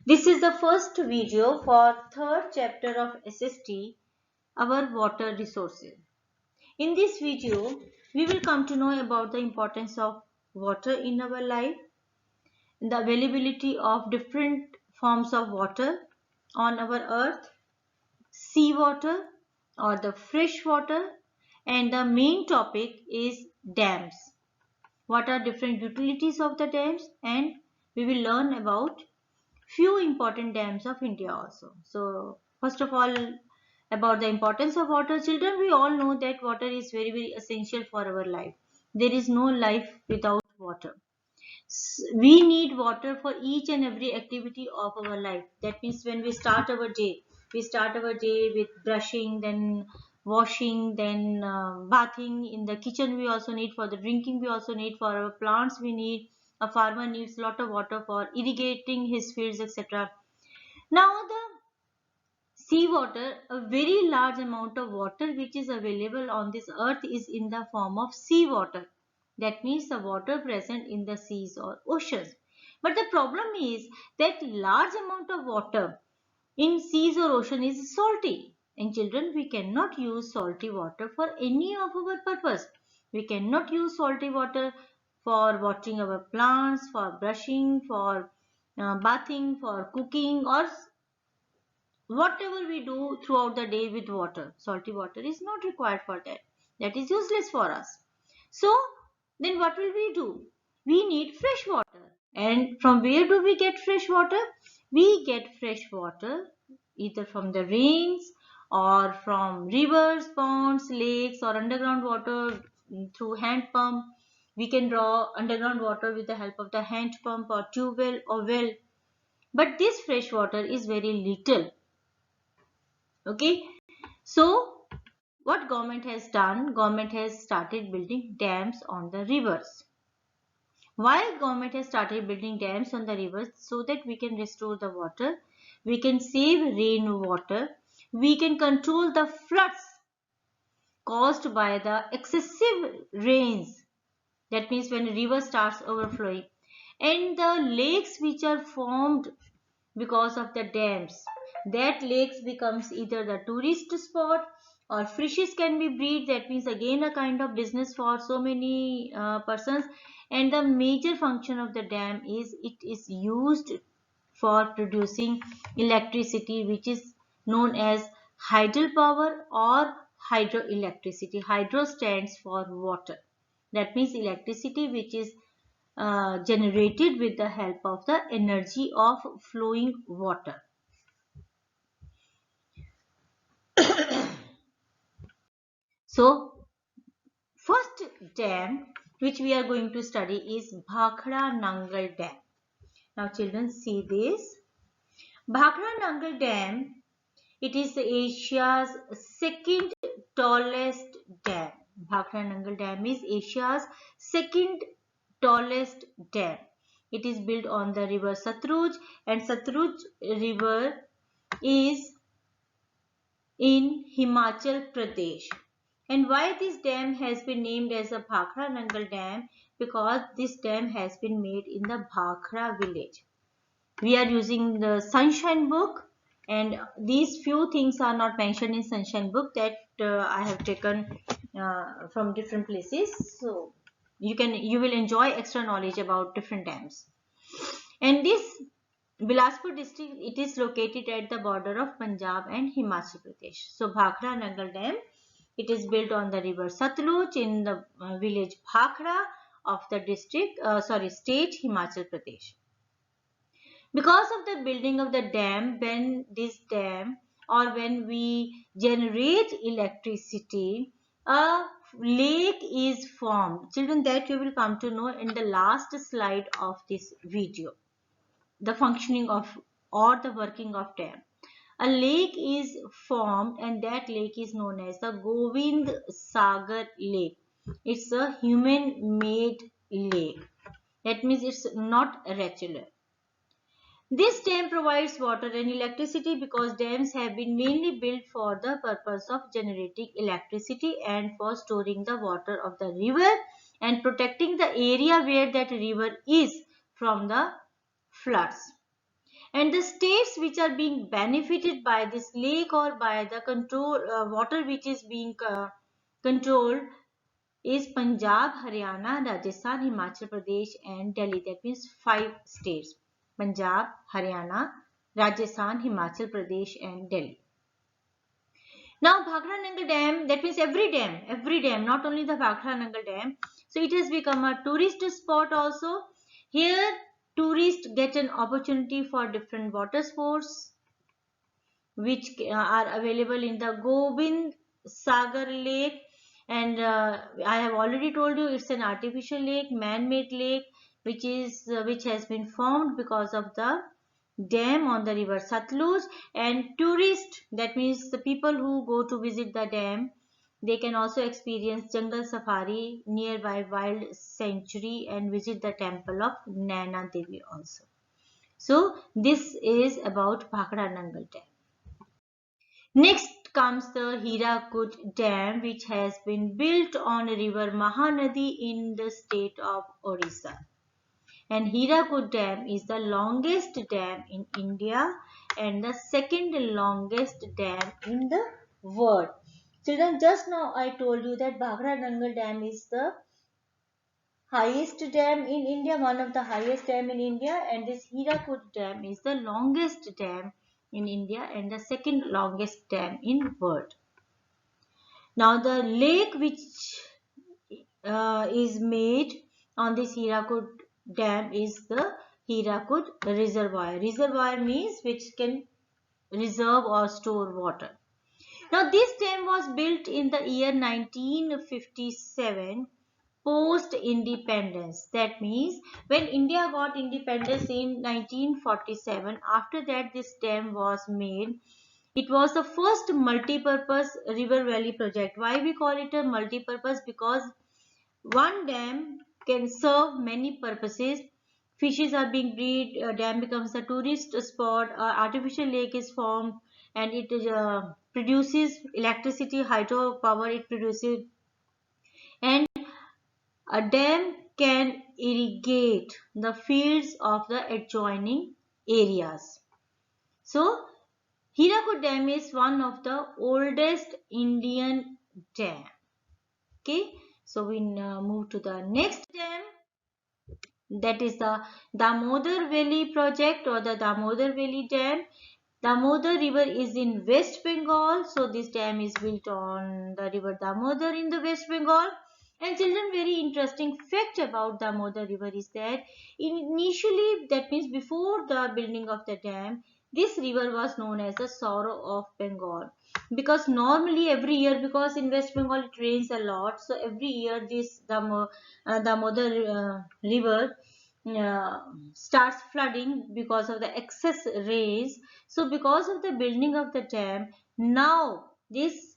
This is the first video for third chapter of SST, our water resources. In this video, we will come to know about the importance of water in our life, the availability of different forms of water on our earth, seawater or the fresh water, and the main topic is dams. What are different utilities of the dams, and we will learn about few important dams of India also. So first of all, about the importance of water, children, we all know that water is very essential for our life. There is no life without water. We need water for each and every activity of our life. That means when we start our day with brushing, then washing, then bathing. In the kitchen we also need, for the drinking we also need, for our plants we need. A farmer needs lot of water for irrigating his fields, etc. Now the seawater, a very large amount of water which is available on this earth is in the form of seawater. That means the water present in the seas or oceans. But the problem is that large amount of water in seas or ocean is salty. And children, we cannot use salty water for any of our purpose. We cannot use salty water for watering our plants, for brushing, for bathing, for cooking, or whatever we do throughout the day with water. Salty water is not required for that. That is useless for us. So then what will we do? We need fresh water. And from where do we get fresh water? We get fresh water either from the rains or from rivers, ponds, lakes, or underground water through hand pump. We can draw underground water with the help of the hand pump or tube well or well. But this fresh water is very little. Okay, so what government has done? Government has started building dams on the rivers. Why government has started building dams on the rivers? So that we can restore the water, we can save rainwater, we can control the floods caused by the excessive rains. That means when a river starts overflowing, and the lakes which are formed because of the dams, that lakes becomes either the tourist spot or fishes can be breed. That means again a kind of business for so many persons. And the major function of the dam is it is used for producing electricity, which is known as hydropower or hydroelectricity. Hydro stands for water. That means electricity which is generated with the help of the energy of flowing water. So first dam which we are going to study is Bhakra Nangal Dam. Now children, see this. Bhakra Nangal Dam, it is Asia's second tallest dam. Bhakra Nangal Dam is Asia's second tallest dam. It is built on the river Satluj, and Satluj river is in Himachal Pradesh. And why this dam has been named as a Bhakra Nangal Dam? Because this dam has been made in the Bhakra village. We are using the Sunshine book, and these few things are not mentioned in Sunshine book that I have taken from different places. So you will enjoy extra knowledge about different dams. And this Bilaspur district, it is located at the border of Punjab and Himachal Pradesh. So Bhakra Nangal Dam, it is built on the river Satluj in the village Bhakra of the state Himachal Pradesh. Because of the building of the dam, when this dam or when we generate electricity, a lake is formed. Children, that you will come to know in the last slide of this video. The functioning of or the working of dam. A lake is formed, and that lake is known as the Govind Sagar Lake. It's a human-made lake. That means it's not regular. This dam provides water and electricity because dams have been mainly built for the purpose of generating electricity and for storing the water of the river and protecting the area where that river is from the floods. And the states which are being benefited by this lake or by the control water which is being controlled is Punjab, Haryana, Rajasthan, Himachal Pradesh and Delhi. That means 5 states. Punjab, Haryana, Rajasthan, Himachal Pradesh and Delhi. Now Bhakra Nangal Dam, that means every dam, not only the Bhakra Nangal Dam. So it has become a tourist spot also. Here tourists get an opportunity for different water sports which are available in the Gobind Sagar Lake. And I have already told you it's an artificial lake, man-made lake, which has been formed because of the dam on the river Satluj. And tourists, that means the people who go to visit the dam, they can also experience jungle safari, nearby wild sanctuary and visit the temple of Naina Devi also. So this is about Bhakra Nangal Dam. Next comes the Hirakud Dam, which has been built on river Mahanadi in the state of Orissa. And Hirakud Dam is the longest dam in India and the second longest dam in the world. Children, just now I told you that Bhakra Nangal Dam is the highest dam in India, one of the highest dam in India, and this Hirakud Dam is the longest dam in India and the second longest dam in world. Now the lake which is made on this Hirakud Dam is the Hirakud Reservoir. Reservoir means which can reserve or store water. Now this dam was built in the year 1957 post independence. That means when India got independence in 1947, after that this dam was made. It was the first multi-purpose river valley project. Why we call it a multi-purpose? Because one dam can serve many purposes. Fishes are being bred, dam becomes a tourist spot, artificial lake is formed, and it produces electricity, hydropower it produces, and a dam can irrigate the fields of the adjoining areas. So Hirakud Dam is one of the oldest Indian dam. Okay, so we move to the next dam. That is the Damodar Valley project or the Damodar Valley Dam. Damodar river is in West Bengal. So this dam is built on the river Damodar in the West Bengal. And children, very interesting fact about Damodar river is that initially, that means before the building of the dam, this river was known as the sorrow of Bengal. Because normally every year, because in West Bengal it rains a lot, so every year this Damodar river starts flooding because of the excess rains. So because of the building of the dam, now this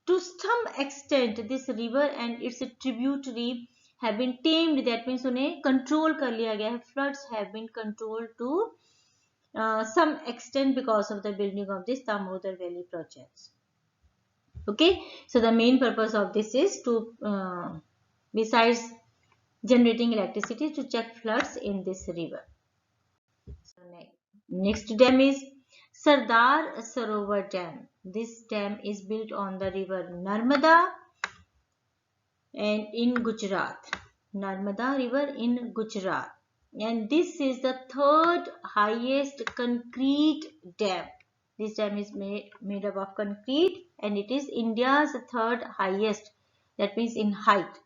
to some extent this river and its tributary have been tamed. That means उन्हें control कर लिया गया है. Floods have been controlled to some extent because of the building of this Damodar Valley projects. Okay, so the main purpose of this is to besides generating electricity, to check floods in this river. So next dam is Sardar Sarovar Dam. This dam is built on the river Narmada and in Gujarat. Narmada river in Gujarat. And this is the third highest concrete dam. This dam is made up of concrete and it is India's third highest. That means in height.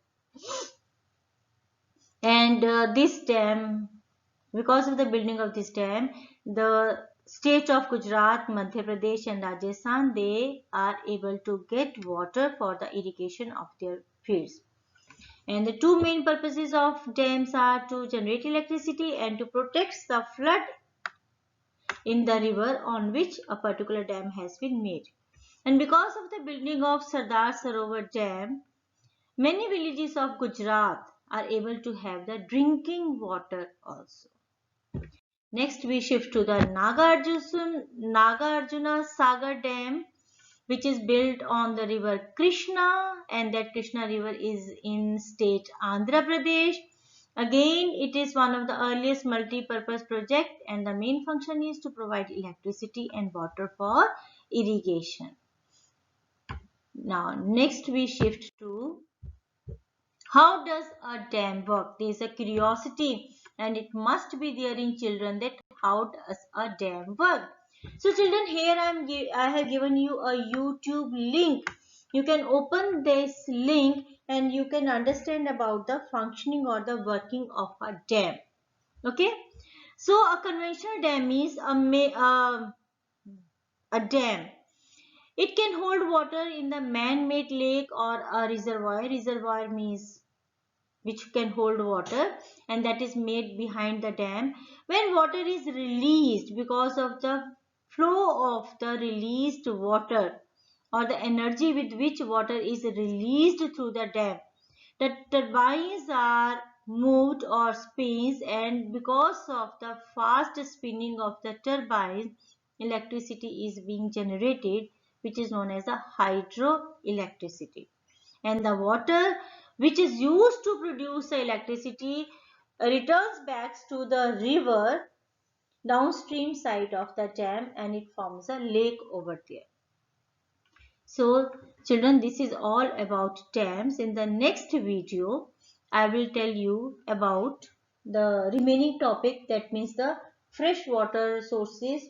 And this dam, because of the building of this dam, the state of Gujarat, Madhya Pradesh and Rajasthan, they are able to get water for the irrigation of their fields. And the two main purposes of dams are to generate electricity and to protect the flood in the river on which a particular dam has been made. And because of the building of Sardar Sarovar Dam, many villages of Gujarat are able to have the drinking water also. Next we shift to the Nagarjuna Sagar Dam, which is built on the river Krishna, and that Krishna river is in state Andhra Pradesh. Again, it is one of the earliest multi-purpose project, and the main function is to provide electricity and water for irrigation. Now, next we shift to how does a dam work? There is a curiosity and it must be there in children that how does a dam work? So children, here I have given you a YouTube link. You can open this link and you can understand about the functioning or the working of a dam. Okay. So a conventional dam is a dam. It can hold water in the man-made lake or a reservoir. Reservoir means which can hold water, and that is made behind the dam. When water is released because of the flow of the released water or the energy with which water is released through the dam, the turbines are moved or spins, and because of the fast spinning of the turbines, electricity is being generated, which is known as the hydroelectricity. And the water which is used to produce the electricity returns back to the river downstream side of the dam, and it forms a lake over there. So children, this is all about dams. In the next video I will tell you about the remaining topic, that means the fresh water resources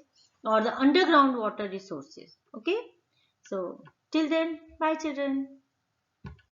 or the underground water resources. Okay, so till then, bye children.